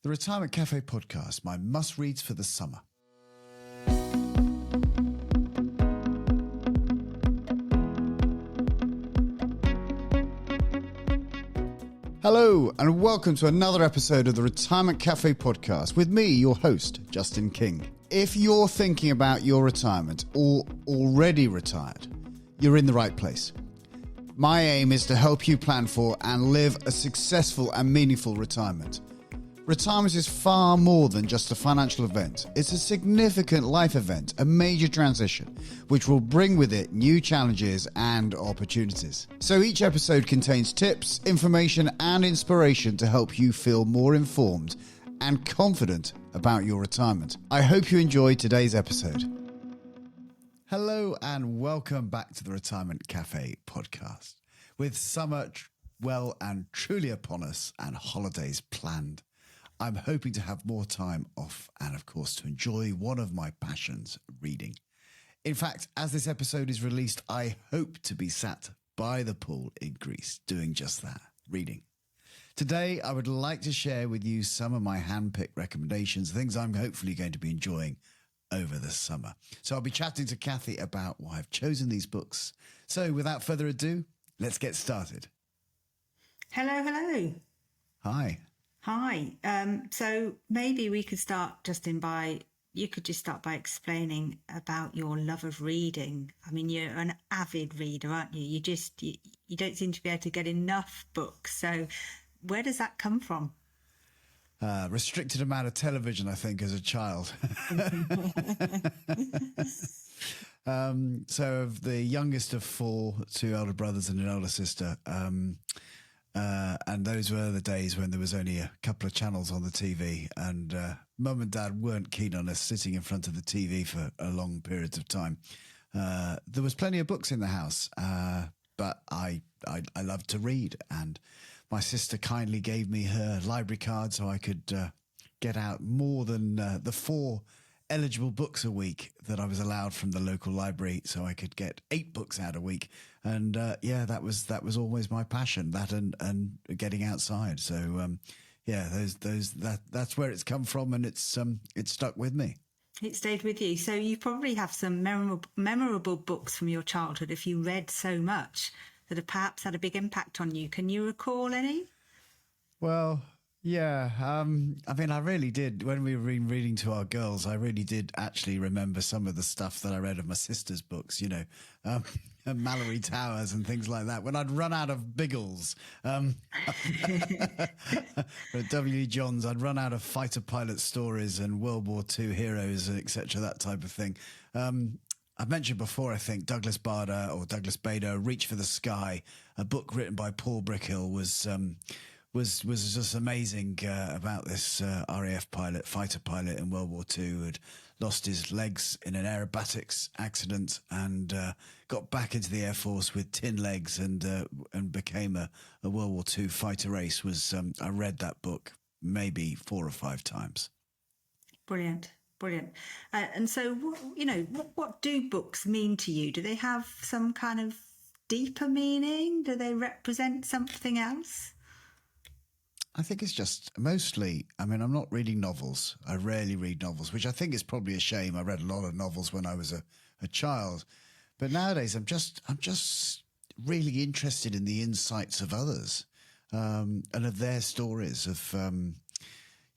The Retirement Cafe podcast, my must-reads for the summer. Hello, and welcome to another episode of the Retirement Cafe podcast with me, your host, Justin King. If you're thinking about your retirement or already retired, you're in the right place. My aim is to help you plan for and live a successful and meaningful retirement. Retirement is far more than just a financial event. It's a significant life event, a major transition, which will bring with it new challenges and opportunities. So each episode contains tips, information, and inspiration to help you feel more informed and confident about your retirement. I hope you enjoyed today's episode. Hello and welcome back to the Retirement Cafe podcast. With summer well and truly upon us and holidays planned, I'm hoping to have more time off and, of course, to enjoy one of my passions, reading. In fact, as this episode is released, I hope to be sat by the pool in Greece doing just that, reading. Today, I would like to share with you some of my hand-picked recommendations, things I'm hopefully going to be enjoying over the summer. So I'll be chatting to Kathy about why I've chosen these books. So without further ado, let's get started. Hello. Hi. So maybe we could start, Justin, you could just start by explaining about your love of reading. I mean, you're an avid reader, aren't you? You don't seem to be able to get enough books. So where does that come from? Restricted amount of television, I think, as a child. So of the youngest of four, two elder brothers and an elder sister, and those were the days when there was only a couple of channels on the TV, and mum and dad weren't keen on us sitting in front of the TV for a long periods of time. There was plenty of books in the house, but I loved to read, and my sister kindly gave me her library card so I could get out more than the 4 eligible books a week that I was allowed from the local library, so I could get 8 books out a week. And that was always my passion, that and getting outside. So that's where it's come from, and it's stuck with me. It stayed with you. So you probably have some memorable books from your childhood if you read so much that have perhaps had a big impact on you. Can you recall any? Well, yeah. I mean, I really did. When we were reading to our girls, I really did actually remember some of the stuff that I read of my sister's books, Mallory Towers and things like that. When I'd run out of Biggles, at W. Johns, I'd run out of fighter pilot stories and World War II heroes, etc., that type of thing. I've mentioned before, I think, Douglas Bader, Reach for the Sky, a book written by Paul Brickhill, was just amazing about this RAF fighter pilot in World War II who had lost his legs in an aerobatics accident and got back into the Air Force with tin legs and became a World War II fighter ace. I read that book maybe 4 or 5 times. Brilliant. And so, what do books mean to you? Do they have some kind of deeper meaning? Do they represent something else? I think it's just mostly, I'm not reading novels. I rarely read novels, which I think is probably a shame. I read a lot of novels when I was a child. But nowadays, I'm just really interested in the insights of others and of their stories, of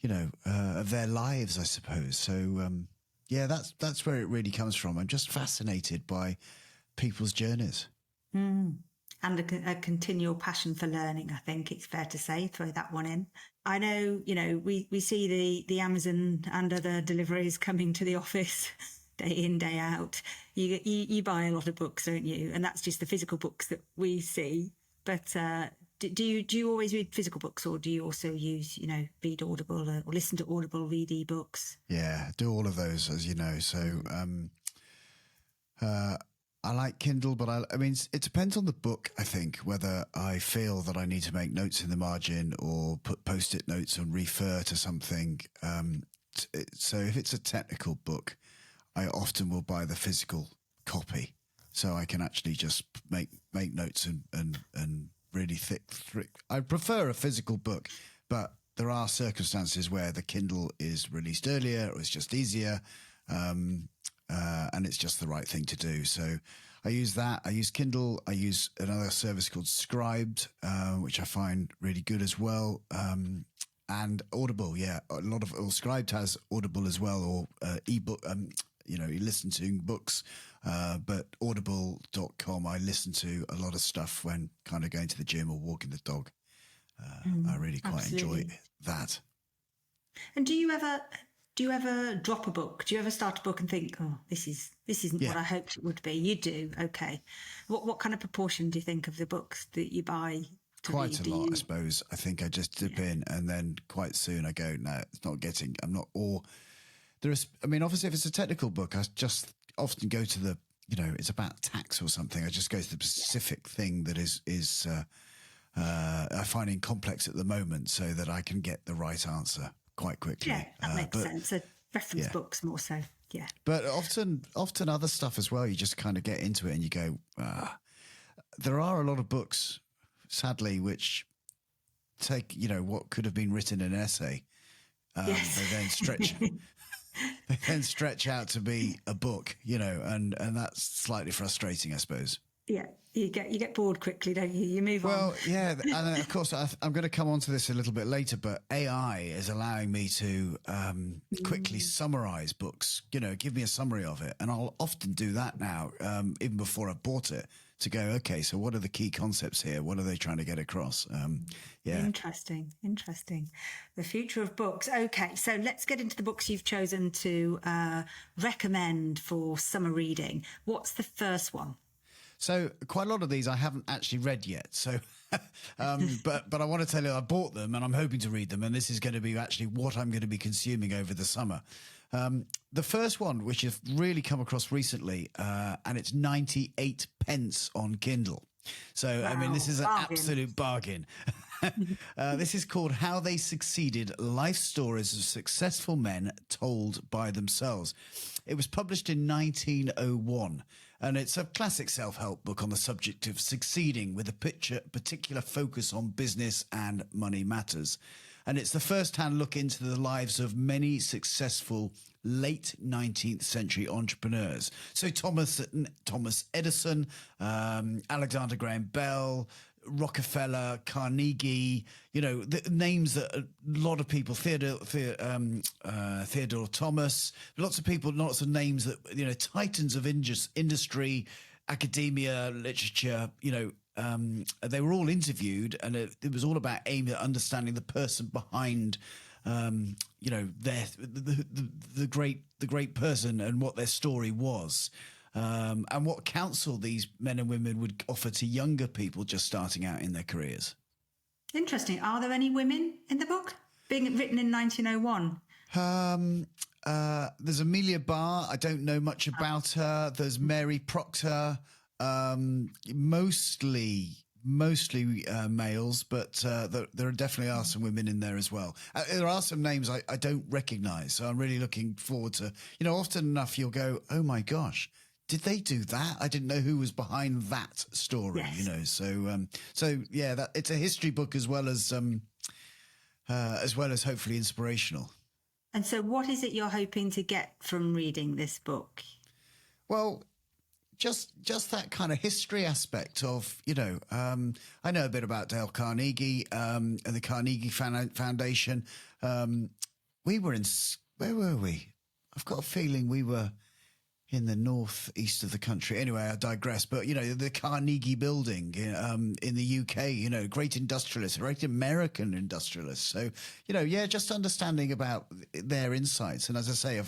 their lives, I suppose. So, that's where it really comes from. I'm just fascinated by people's journeys. And a continual passion for learning, I think it's fair to say. Throw that one in. I know, we see the Amazon and other deliveries coming to the office day in, day out. You buy a lot of books, don't you? And that's just the physical books that we see. But do you always read physical books, or do you also use, read Audible or listen to Audible, read ebooks? Yeah, do all of those, as you know. So I like Kindle, but it depends on the book, I think, whether I feel that I need to make notes in the margin or put Post-it notes and refer to something. So if it's a technical book, I often will buy the physical copy so I can actually just make notes and really thick. I prefer a physical book, but there are circumstances where the Kindle is released earlier or it's just easier, and it's just the right thing to do. So I use that. I use Kindle. I use another service called Scribed, which I find really good as well. And Audible, yeah, Scribed has Audible as well, or ebook. You listen to books, but audible.com, I listen to a lot of stuff when kind of going to the gym or walking the dog. I really quite enjoy that. And do you ever drop a book? Do you ever start a book and think, oh, this isn't what I hoped it would be? You do, okay. What kind of proportion do you think of the books that you buy? Quite a lot, I suppose. I think I just dip in, and then quite soon I go, no, it's not getting. I'm not. Or there is. I mean, obviously, if it's a technical book, I just often go to the. It's about tax or something. I just go to the specific thing that is I find complex at the moment, so that I can get the right answer quite quickly. Yeah, that makes sense. So reference books more so. Yeah. But often other stuff as well. You just kind of get into it and you go. There are a lot of books, sadly, which take what could have been written in an essay. They then stretch out to be a book, and that's slightly frustrating, I suppose. Yeah, you get bored quickly, don't you? You move on. Well, yeah, and of course I'm going to come on to this a little bit later, but AI is allowing me to quickly summarize books. Give me a summary of it, and I'll often do that now, even before I've bought it, to go, okay, so what are the key concepts here? What are they trying to get across? Interesting. The future of books. Okay, so let's get into the books you've chosen to recommend for summer reading. What's the first one? So quite a lot of these I haven't actually read yet. So, but I want to tell you I bought them and I'm hoping to read them. And this is going to be actually what I'm going to be consuming over the summer. The first one, which has really come across recently, and it's 98 pence on Kindle. So, wow, I mean, this is an absolute bargain. This is called How They Succeeded, Life Stories of Successful Men Told by Themselves. It was published in 1901, and it's a classic self-help book on the subject of succeeding with a particular focus on business and money matters. And it's the first-hand look into the lives of many successful late 19th century entrepreneurs. So Thomas Edison, Alexander Graham Bell, Rockefeller, Carnegie, the names that a lot of people, Theodore Thomas, lots of names that, titans of industry, academia, literature, they were all interviewed, and it was all about aiming at understanding the person behind, the great person and what their story was. And what counsel these men and women would offer to younger people just starting out in their careers. Interesting. Are there any women in the book? Being written in 1901? There's Amelia Barr. I don't know much about her. There's Mary Proctor. Mostly males, but there definitely are some women in there as well. There are some names I don't recognise, so I'm really looking forward to, often enough you'll go, oh my gosh, did they do that? I didn't know who was behind that story, yes. So yeah, it's a history book as well as hopefully inspirational. And so what is it you're hoping to get from reading this book? Well, just that kind of history aspect of, I know a bit about Dale Carnegie and the Carnegie Foundation. Where were we? I've got a feeling we were in the northeast of the country. Anyway, I digress. But, the Carnegie Building in the UK, great industrialists, great American industrialists. So, just understanding about their insights. And as I say,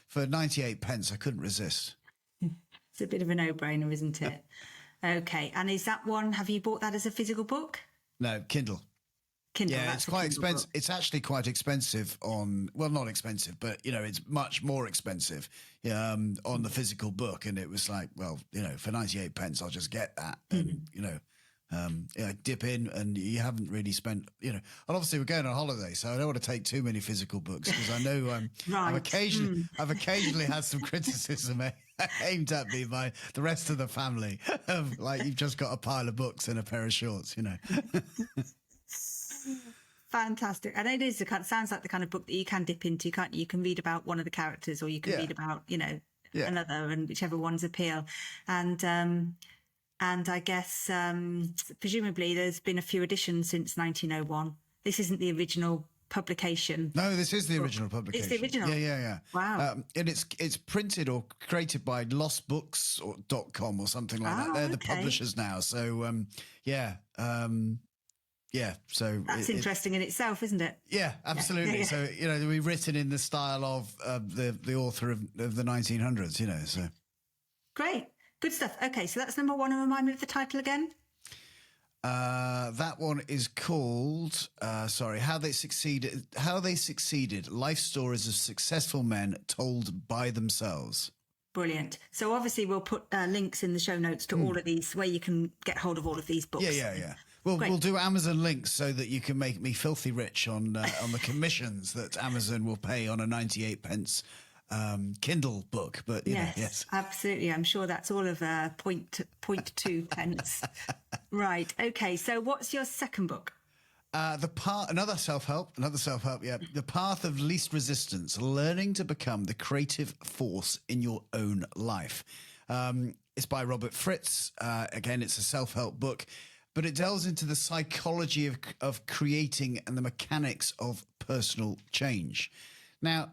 for 98 pence, I couldn't resist. It's a bit of a no-brainer, isn't it? Okay. And is that one, have you bought that as a physical book? No, Kindle. Yeah, it's quite expensive. It's actually quite expensive not expensive, but, it's much more expensive on the physical book. And it was like, well, for 98 pence, I'll just get that. And, dip in, and you haven't really spent, and obviously we're going on holiday, so I don't want to take too many physical books because I know I've occasionally had some criticism aimed at me by the rest of the family of like, you've just got a pile of books and a pair of shorts, Fantastic. And it is sounds like the kind of book that you can dip into, can't you? You can read about one of the characters, or you can read about, another, and whichever one's appeal. And I guess presumably there's been a few editions since 1901. This isn't the original publication. No, this is the original publication. It's the original. Yeah. Wow. And it's printed or created by lostbooks.com or something like that. They're the publishers now. So so that's interesting in itself, isn't it? Yeah, absolutely. So we've written in the style of the author of the 1900s. So great, good stuff. Okay, so that's number one. And remind me of the title again. That one is called How They Succeeded. Life Stories of Successful Men Told by Themselves. Brilliant. So obviously we'll put links in the show notes to all of these, where you can get hold of all of these books. Yeah. We'll do Amazon links so that you can make me filthy rich on the commissions that Amazon will pay on a 98 pence Kindle book. But yes, absolutely. I'm sure that's all of 0.2 pence. Right. Okay. So what's your second book? Another self-help. Yeah. The Path of Least Resistance, Learning to Become the Creative Force in Your Own Life. It's by Robert Fritz. Again, it's a self-help book, but it delves into the psychology of creating and the mechanics of personal change. Now,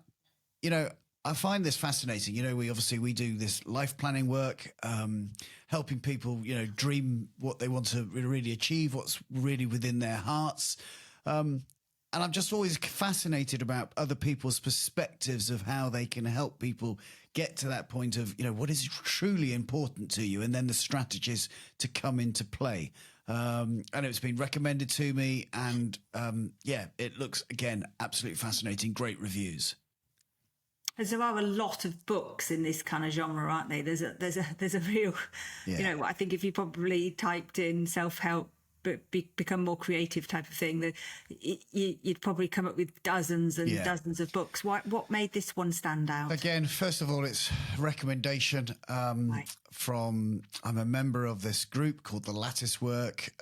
I find this fascinating. We do this life planning work, helping people, dream what they want to really achieve, what's really within their hearts. And I'm just always fascinated about other people's perspectives of how they can help people get to that point of, what is truly important to you, and then the strategies to come into play. And it's been recommended to me, and it looks, again, absolutely fascinating. Great reviews. As there are a lot of books in this kind of genre, aren't they? There's a real, I think if you probably typed in self-help, but become more creative type of thing, you'd probably come up with dozens and dozens of books. What made this one stand out? Again, first of all, it's recommendation from, I'm a member of this group called The Lattice Work.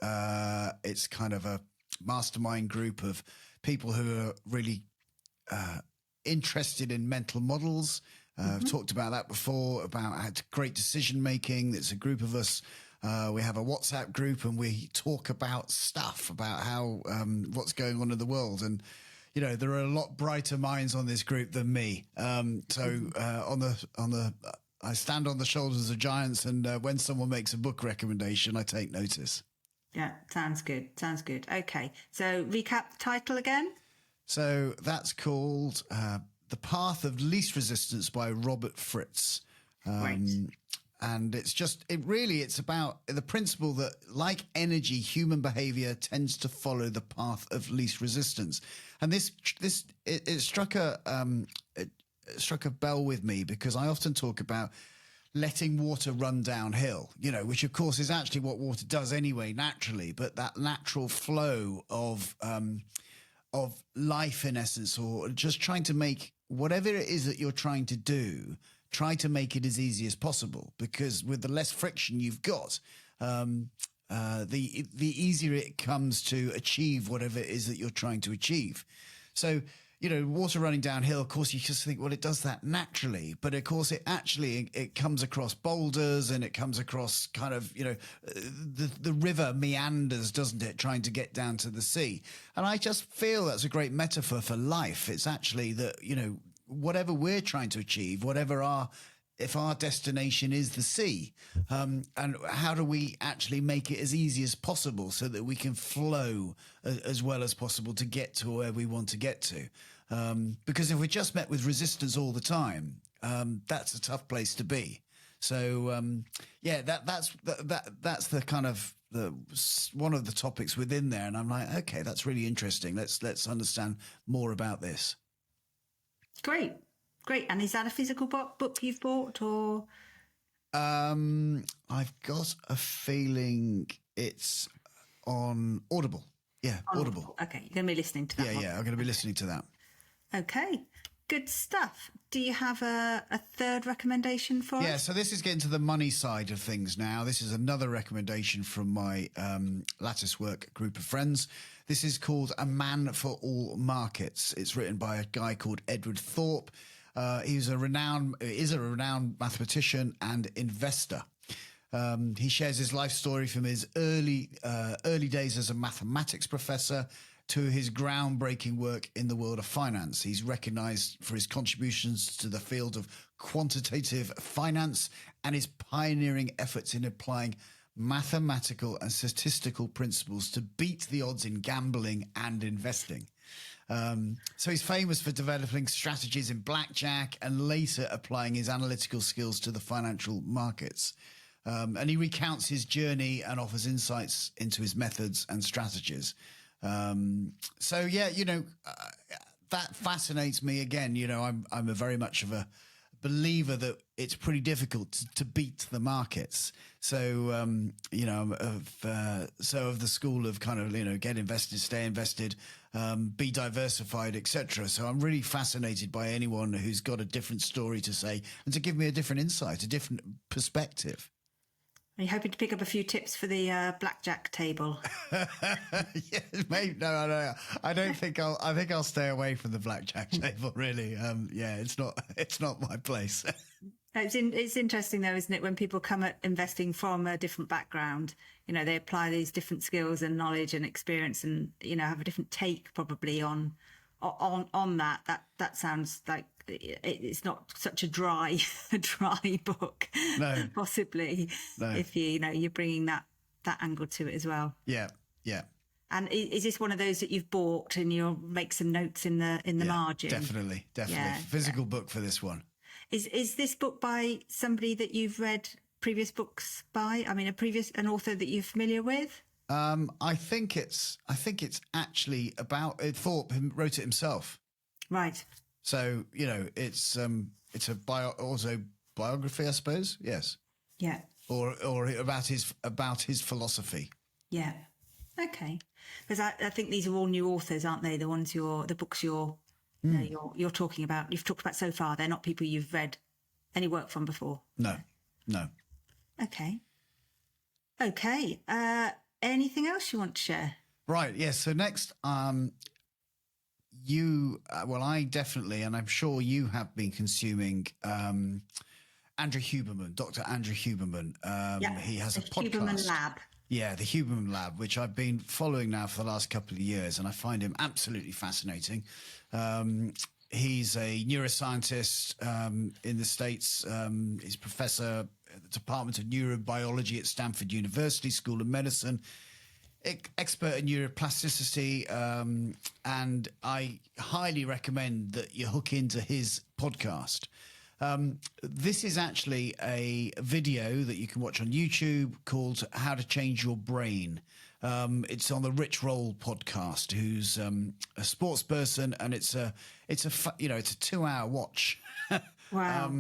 It's kind of a mastermind group of people who are really interested in mental models. I've talked about that before, about great decision making. It's a group of us. We have a WhatsApp group, and we talk about stuff, about how what's going on in the world. And there are a lot brighter minds on this group than me. I stand on the shoulders of giants, and when someone makes a book recommendation, I take notice. Yeah, sounds good. Okay, so recap the title again. So that's called The Path of Least Resistance by Robert Fritz. And it's about the principle that, like energy, human behavior tends to follow the path of least resistance. And it struck a bell with me, because I often talk about letting water run downhill, which of course is actually what water does anyway, naturally, but that natural flow of life, in essence, or just trying to make whatever it is that you're trying to do, try to make it as easy as possible, because with the less friction you've got, the easier it comes to achieve whatever it is that you're trying to achieve. So, water running downhill, of course, you just think, well, it does that naturally. But of course, it comes across boulders, and it comes across kind of, the river meanders, doesn't it, trying to get down to the sea. And I just feel that's a great metaphor for life. It's actually that, whatever we're trying to achieve, if our destination is the sea, and how do we actually make it as easy as possible so that we can flow as well as possible to get to where we want to get to? Because if we're just met with resistance all the time, that's a tough place to be. So that's the kind of one of the topics within there, and I'm like, okay, that's really interesting. Let's understand more about this. Great. And is that a physical book you've bought, or? I've got a feeling it's on Audible. Yeah, Audible. Okay, you're going to be listening to that one. Yeah, I'm going to be listening to that. Okay, Good stuff. Do you have a third recommendation for us? Yeah, so this is getting to the money side of things now. This is another recommendation from my lattice work group of friends. This is called A Man for All Markets. It's written by a guy called Edward Thorpe. Is a renowned mathematician and investor. He shares his life story from his early days as a mathematics professor to his groundbreaking work in the world of finance. He's recognized for his contributions to the field of quantitative finance and his pioneering efforts in applying mathematical and statistical principles to beat the odds in gambling and investing. So he's famous for developing strategies in blackjack and later applying his analytical skills to the financial markets. And he recounts his journey and offers insights into his methods and strategies. So yeah, that fascinates me again. I'm a very much of a believer that it's pretty difficult to beat the markets. So, I'm of the school of kind of, get invested, stay invested, be diversified, etc. So I'm really fascinated by anyone who's got a different story to say and to give me a different insight, a different perspective. Are you hoping to pick up a few tips for the blackjack table? Yeah, maybe. No. I don't think I think I'll stay away from the blackjack table. Really. It's not my place. It's interesting though, isn't it? When people come at investing from a different background, they apply these different skills and knowledge and experience, and have a different take probably on that. That sounds like it's not such a dry book. No, possibly. No. If you're bringing that angle to it as well. Yeah. And is this one of those that you've bought and you'll make some notes in the margin? Definitely. Yeah, physical book for this one. Is this book by somebody that you've read previous books by? I mean, an author that you're familiar with? I think it's actually about Thorpe wrote it himself. Right. So it's a autobiography, I suppose. Yes. Yeah. Or about his philosophy. Yeah. Okay. Because I think these are all new authors, aren't they? The books you're talking about. You've talked about so far. They're not people you've read any work from before. No. Okay. Anything else you want to share? Right. Yes. So next, I definitely, and I'm sure you have been consuming Andrew Huberman, Dr. Andrew Huberman. He has a podcast. Huberman Lab. Yeah, the Huberman Lab, which I've been following now for the last couple of years, and I find him absolutely fascinating. He's a neuroscientist in the States. He's professor at the Department of Neurobiology at Stanford University School of Medicine, expert in neuroplasticity, and I highly recommend that you hook into his podcast. This is actually a video that you can watch on YouTube called "How to Change Your Brain." It's on the Rich Roll podcast, who's a sports person, and it's a 2-hour watch. Wow.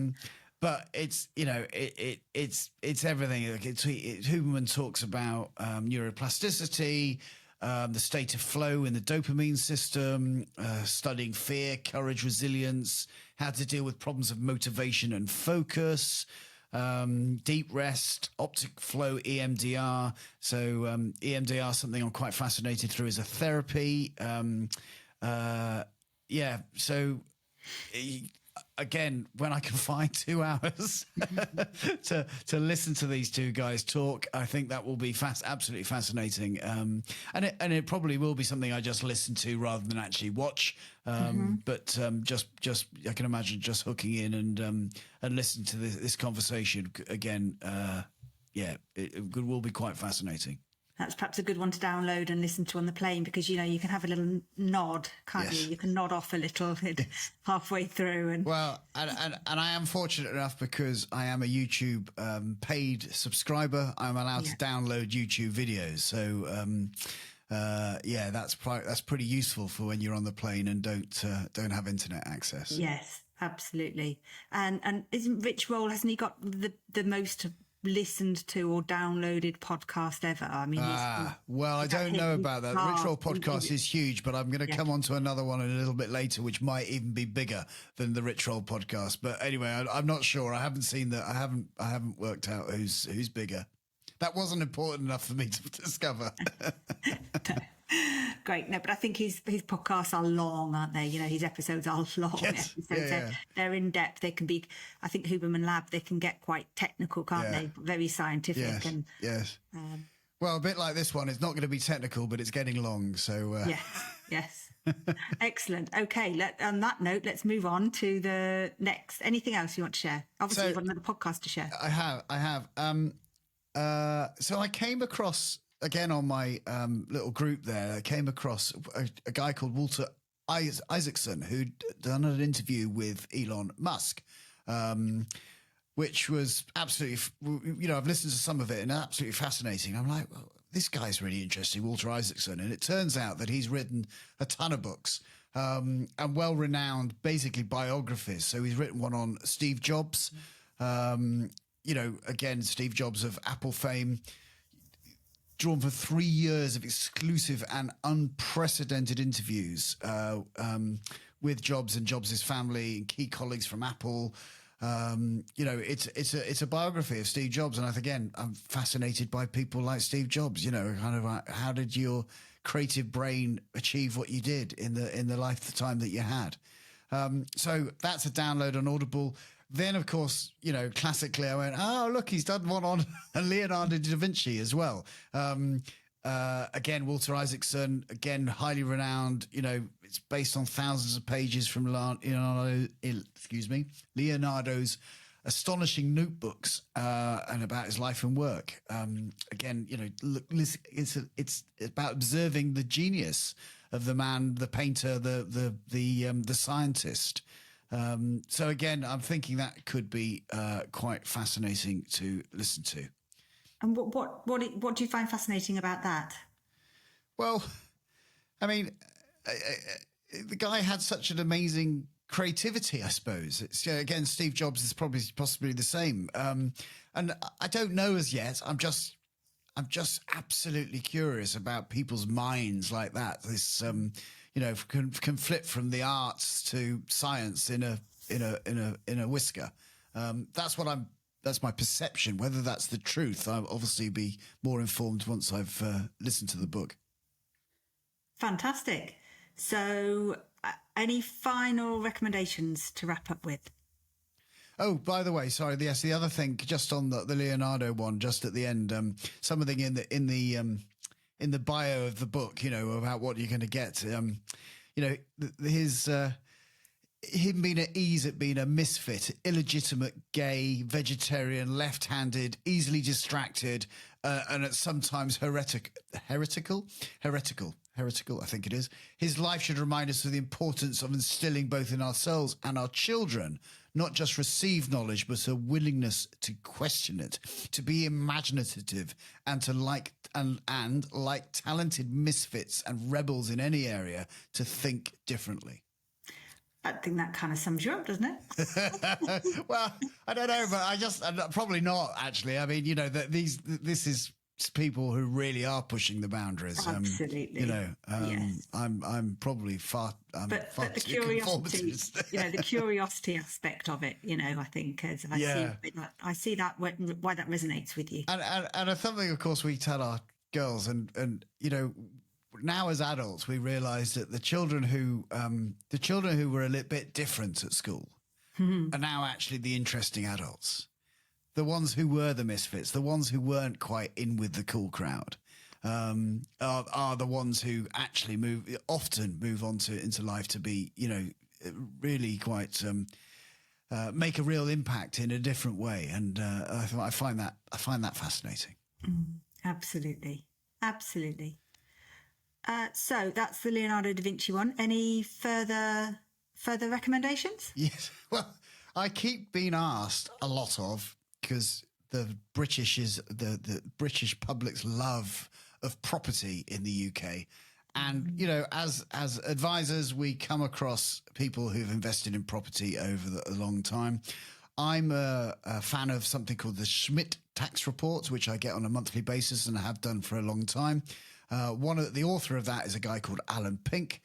But it's it's everything. Huberman talks about neuroplasticity, the state of flow in the dopamine system, studying fear, courage, resilience, how to deal with problems of motivation and focus, deep rest, optic flow, EMDR. So EMDR, something I'm quite fascinated through, is a therapy. So again, when I can find 2 hours to listen to these two guys talk, I think that will be absolutely fascinating. And it probably will be something I just listen to rather than actually watch. But just I can imagine just hooking in and listening to this conversation again. It will be quite fascinating. That's perhaps a good one to download and listen to on the plane, because you can have a little nod, can't you? You can nod off a little halfway through. And I am fortunate enough, because I am a YouTube paid subscriber. I'm allowed to download YouTube videos. So that's pretty useful for when you're on the plane and don't have internet access. Yes, absolutely. And isn't Rich Roll, hasn't he got the most listened to or downloaded podcast ever. I mean, well, I don't know about that. The Rich Roll podcast is huge, but I'm going to come on to another one a little bit later, which might even be bigger than the Rich Roll podcast. But anyway, I'm not sure. I haven't seen that. I haven't worked out who's bigger. That wasn't important enough for me to discover. Great. No, but I think his podcasts are long, aren't they? You know, his episodes are long. Yes. Episodes. They're in depth. They can be, I think Huberman Lab, they can get quite technical, can't they? Very scientific. Yes. And, yes. Well, a bit like this one. It's not going to be technical, but it's getting long. So Yes. Excellent. Okay. On that note, let's move on to the next. Anything else you want to share? Obviously, you've got another podcast to share. I have. So I came across, again on my little group there, I came across a guy called Walter Isaacson who'd done an interview with Elon Musk, which was absolutely, I've listened to some of it and absolutely fascinating. I'm like, well, this guy's really interesting, Walter Isaacson. And it turns out that he's written a ton of books and well-renowned, basically, biographies. So he's written one on Steve Jobs, again, Steve Jobs of Apple fame, drawn for 3 years of exclusive and unprecedented interviews with Jobs and Jobs' family and key colleagues from Apple. It's a biography of Steve Jobs, and I'm fascinated by people like Steve Jobs. Kind of like, how did your creative brain achieve what you did in the lifetime that you had? So that's a download on Audible. Then, of course, classically, I went, oh, look, he's done one on Leonardo da Vinci as well. Again, Walter Isaacson, again, highly renowned. It's based on thousands of pages from Leonardo's astonishing notebooks and about his life and work. Again, it's about observing the genius of the man, the painter, the scientist. So again, I'm thinking that could be quite fascinating to listen to. And what do you find fascinating about that? Well, I mean, the guy had such an amazing creativity, I suppose. It's, again, Steve Jobs is possibly the same. And I don't know as yet. I'm just absolutely curious about people's minds like that. This, can flip from the arts to science in a whisker. That's my perception. Whether that's the truth, I'll obviously be more informed once I've listened to the book. Fantastic. So, any final recommendations to wrap up with? Oh, by the way, sorry. Yes, the other thing, just on the Leonardo one, just at the end, something in the bio of the book, about what you're going to get. Him being at ease at being a misfit, illegitimate, gay, vegetarian, left-handed, easily distracted, and at sometimes heretical, I think it is. His life should remind us of the importance of instilling both in ourselves and our children, not just receive knowledge, but a willingness to question it, to be imaginative, and to like talented misfits and rebels in any area, to think differently. I think that kind of sums you up, doesn't it? Well, I don't know, but I'm probably not actually. I mean, this is people who really are pushing the boundaries. Absolutely. Yes. I'm probably far. But the curiosity, the curiosity aspect of it, I think as I see that why that resonates with you. And something, of course, we tell our girls, and now as adults, we realise that the children who were a little bit different at school are now actually the interesting adults. The ones who were the misfits, the ones who weren't quite in with the cool crowd, are the ones who actually often move on into life to be, really quite make a real impact in a different way. And I find that fascinating. Absolutely. So that's the Leonardo da Vinci one. Any further recommendations? Yes. Well, I keep being asked a lot of, because the British public's love of property in the UK. And, as advisors, we come across people who've invested in property over a long time. I'm a fan of something called the Schmidt tax reports, which I get on a monthly basis and have done for a long time. The author of that is a guy called Alan Pink.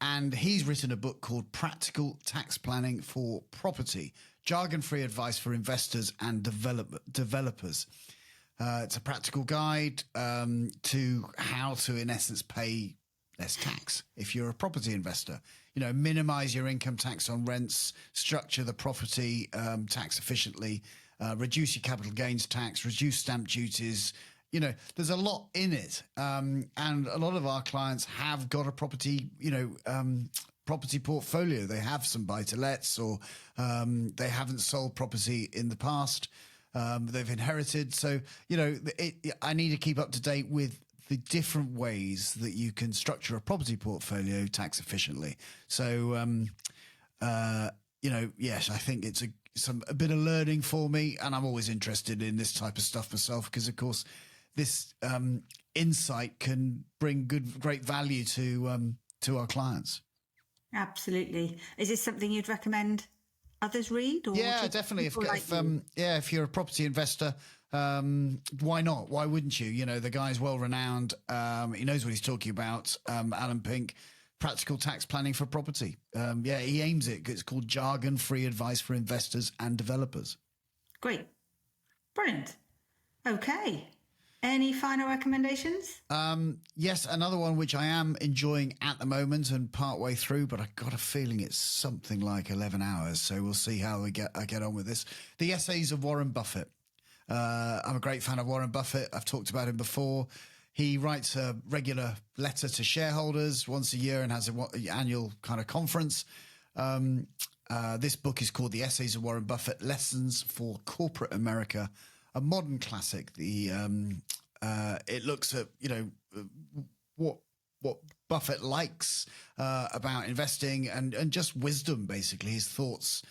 And he's written a book called Practical Tax Planning for Property, jargon-free advice for investors and developers. It's a practical guide to how to, in essence, pay less tax if you're a property investor. Minimize your income tax on rents, structure the property tax efficiently, reduce your capital gains tax, reduce stamp duties. There's a lot in it. And a lot of our clients have got a property, property portfolio. They have some buy-to-lets, or they haven't sold property in the past. They've inherited. So, I need to keep up to date with the different ways that you can structure a property portfolio tax efficiently. So, yes, I think it's a bit of learning for me, and I'm always interested in this type of stuff myself because, of course, this insight can bring great value to our clients. Absolutely. Is this something you'd recommend others read? Or yeah, definitely. If you're a property investor, why not? Why wouldn't you? The guy's well renowned. He knows what he's talking about. Alan Pink, Practical Tax Planning for Property. He aims it. It's called jargon-free advice for investors and developers. Great. Brilliant. Okay. Any final recommendations? Yes, another one which I am enjoying at the moment and partway through, but I've got a feeling it's something like 11 hours. So we'll see how I get on with this. The Essays of Warren Buffett. I'm a great fan of Warren Buffett. I've talked about him before. He writes a regular letter to shareholders once a year and has an annual kind of conference. This book is called The Essays of Warren Buffett, Lessons for Corporate America, a modern classic. It looks at what Buffett likes about investing and just wisdom, basically his thoughts.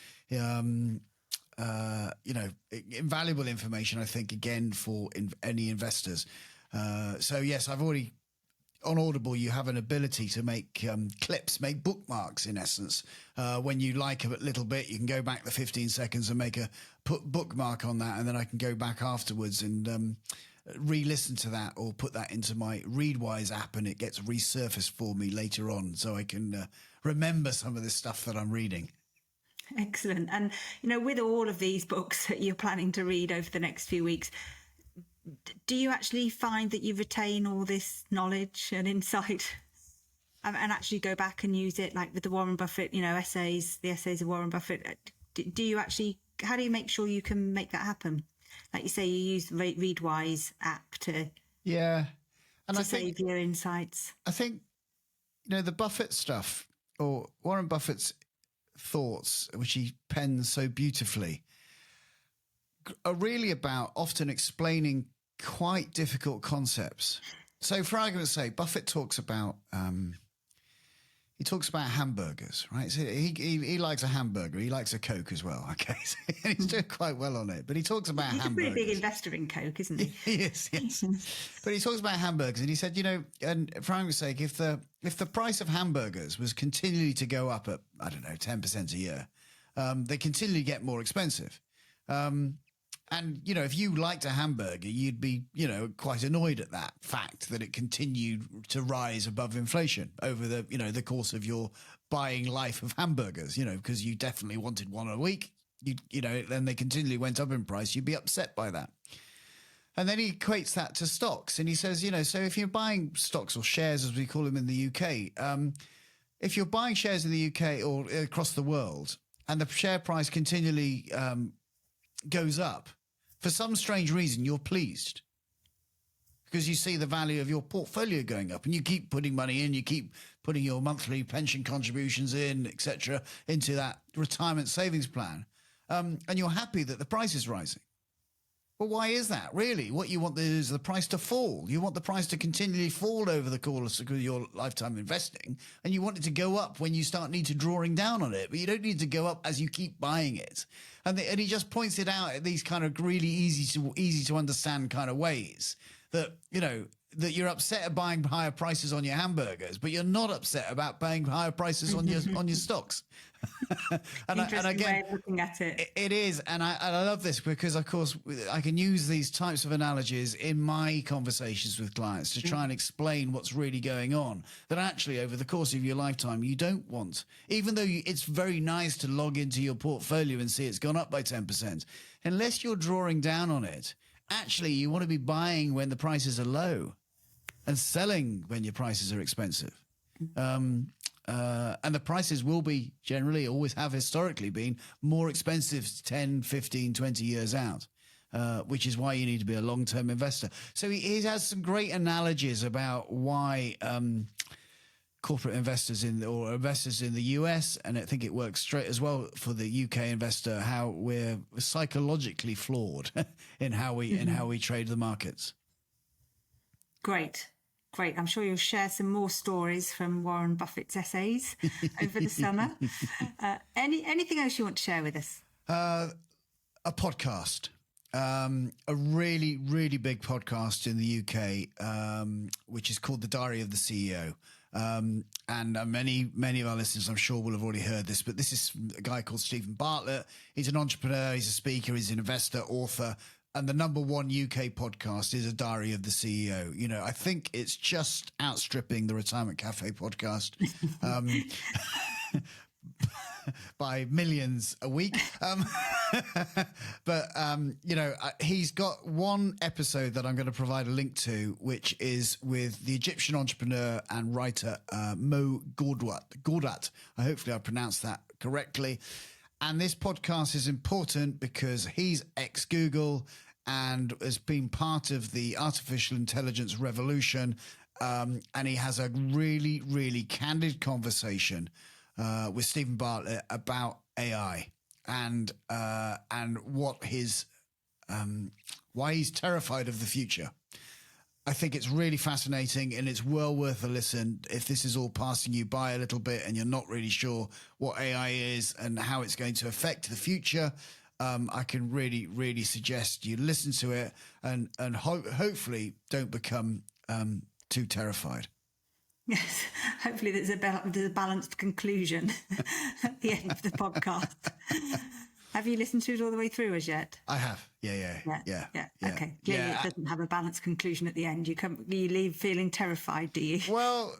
Invaluable information, I think, again, for any investors. So yes, I've already on Audible. You have an ability to make clips, make bookmarks, in essence. When you like a little bit, you can go back the 15 seconds and make a bookmark on that, and then I can go back afterwards and re-listen to that or put that into my Readwise app, and it gets resurfaced for me later on, so I can remember some of this stuff that I'm reading. Excellent. And, with all of these books that you're planning to read over the next few weeks, do you actually find that you retain all this knowledge and insight and actually go back and use it, like with the Warren Buffett, essays, the Essays of Warren Buffett? Do you actually, how do you make sure you can make that happen? Like you say, you use the Readwise app to save your insights. I think, the Buffett stuff, or Warren Buffett's thoughts, which he pens so beautifully, are really about often explaining quite difficult concepts. So, for argument's sake, Buffett talks about hamburgers, right? So he likes a hamburger. He likes a Coke as well. Okay, so he's doing quite well on it. But he talks about he's hamburgers. He's a pretty big investor in Coke, isn't he? Yes. But he talks about hamburgers, and he said, and for argument's sake, if the price of hamburgers was continually to go up at 10% a year, they continually get more expensive. And, if you liked a hamburger, you'd be, quite annoyed at that fact that it continued to rise above inflation over the course of your buying life of hamburgers, because you definitely wanted one a week, then they continually went up in price. You'd be upset by that. And then he equates that to stocks. And he says, so if you're buying stocks or shares, as we call them in the UK, if you're buying shares in the UK or across the world and the share price continually goes up, for some strange reason, you're pleased because you see the value of your portfolio going up and you keep putting money in, you keep putting your monthly pension contributions in, etc., into that retirement savings plan. And you're happy that the price is rising. Well, why is that? Really, what you want is the price to fall. You want the price to continually fall over the course of your lifetime investing, and you want it to go up when you start need to drawing down on it, but you don't need to go up as you keep buying it. And he just points it out at these kind of really easy to understand kind of ways that, that you're upset at buying higher prices on your hamburgers, but you're not upset about paying higher prices on your stocks. Interesting way of looking at it. It is, and I love this because, of course, I can use these types of analogies in my conversations with clients to try and explain what's really going on. That actually, over the course of your lifetime, you don't want, even though it's very nice to log into your portfolio and see it's gone up by 10%, unless you're drawing down on it. Actually, you want to be buying when the prices are low and selling when your prices are expensive. And the prices will be generally, always have historically been, more expensive 10, 15, 20 years out, which is why you need to be a long-term investor. So he has some great analogies about why corporate investors or investors in the US, and I think it works straight as well for the UK investor, how we're psychologically flawed in how we trade the markets. Great. I'm sure you'll share some more stories from Warren Buffett's essays over the summer. Anything else you want to share with us? A podcast. A really, really big podcast in the UK, which is called The Diary of the CEO. And many of our listeners, I'm sure, will have already heard this, but this is a guy called Stephen Bartlett. He's an entrepreneur, he's a speaker, he's an investor, author, and the number one UK podcast is A Diary of the CEO. You know, I think it's just outstripping the Retirement Cafe podcast. By millions a week. But he's got one episode that I'm going to provide a link to, which is with the Egyptian entrepreneur and writer Mo Gawdat. Hopefully I pronounced that correctly. And this podcast is important because he's ex-Google and has been part of the artificial intelligence revolution. And he has a really, really candid conversation with Stephen Bartlett about AI and what why he's terrified of the future. I think it's really fascinating and it's well worth a listen if this is all passing you by a little bit and you're not really sure what AI is and how it's going to affect the future. I can really, really suggest you listen to it and hopefully don't become too terrified. Yes, hopefully there's a balanced conclusion at the end of the podcast. Have you listened to it all the way through as yet? I have. Yeah. Okay. Clearly it doesn't have a balanced conclusion at the end. You leave feeling terrified, do you? Well,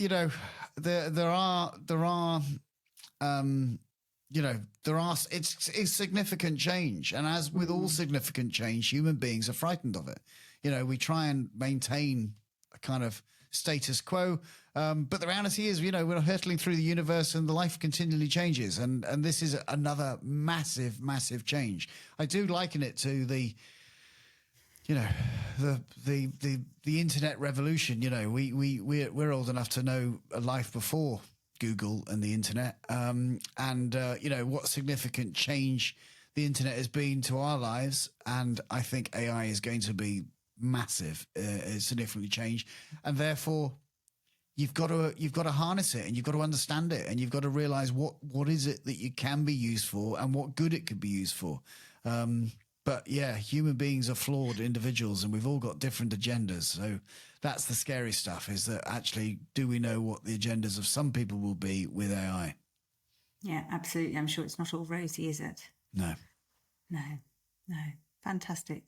there are it's significant change, and as with all significant change, human beings are frightened of it. You know, we try and maintain a kind of status quo, but the reality is, we're hurtling through the universe and the life continually changes, and this is another massive change. I do liken it to the internet revolution. We're old enough to know a life before Google and the internet, what significant change the internet has been to our lives, and I think AI is going to be massive, significantly change, and therefore you've got to harness it and you've got to understand it and you've got to realize what is it that you can be used for and what good it could be used for. But yeah, human beings are flawed individuals and we've all got different agendas. So that's the scary stuff, is that actually, do we know what the agendas of some people will be with AI? Yeah, absolutely. I'm sure it's not all rosy, is it? No. Fantastic.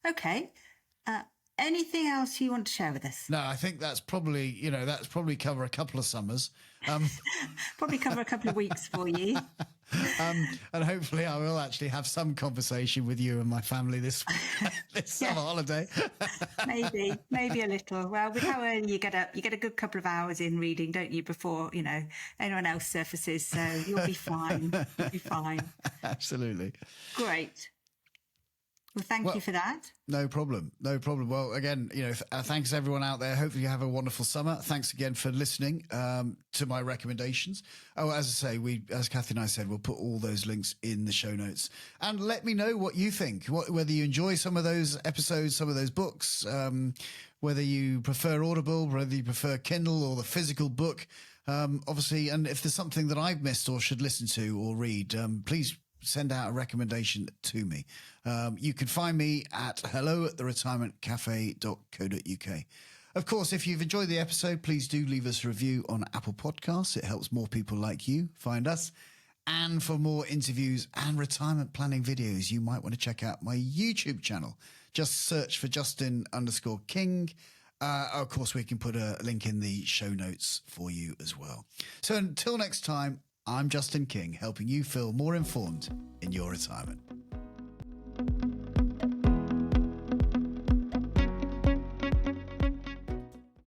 Okay. Anything else you want to share with us? No, I think that's probably cover a couple of summers. Probably cover a couple of weeks for you. And hopefully I will actually have some conversation with you and my family this summer holiday. maybe a little. Well, with how early you get up, you get a good couple of hours in reading, don't you, before, anyone else surfaces. So you'll be fine. Absolutely. Great. Well, thank you for that. No problem. Well, again, thanks everyone out there. Hopefully you have a wonderful summer. Thanks again for listening to my recommendations. Oh, as I say, as Kathy and I said, we'll put all those links in the show notes. And let me know what you think, whether you enjoy some of those episodes, some of those books, whether you prefer Audible, whether you prefer Kindle or the physical book. Obviously, and if there's something that I've missed or should listen to or read, please send out a recommendation to me. You can find me at hello@theretirementcafe.co.uk. Of course, if you've enjoyed the episode, please do leave us a review on Apple Podcasts. It helps more people like you find us. And for more interviews and retirement planning videos, you might want to check out my YouTube channel. Just search for Justin_King. Of course, we can put a link in the show notes for you as well. So until next time, I'm Justin King, helping you feel more informed in your retirement.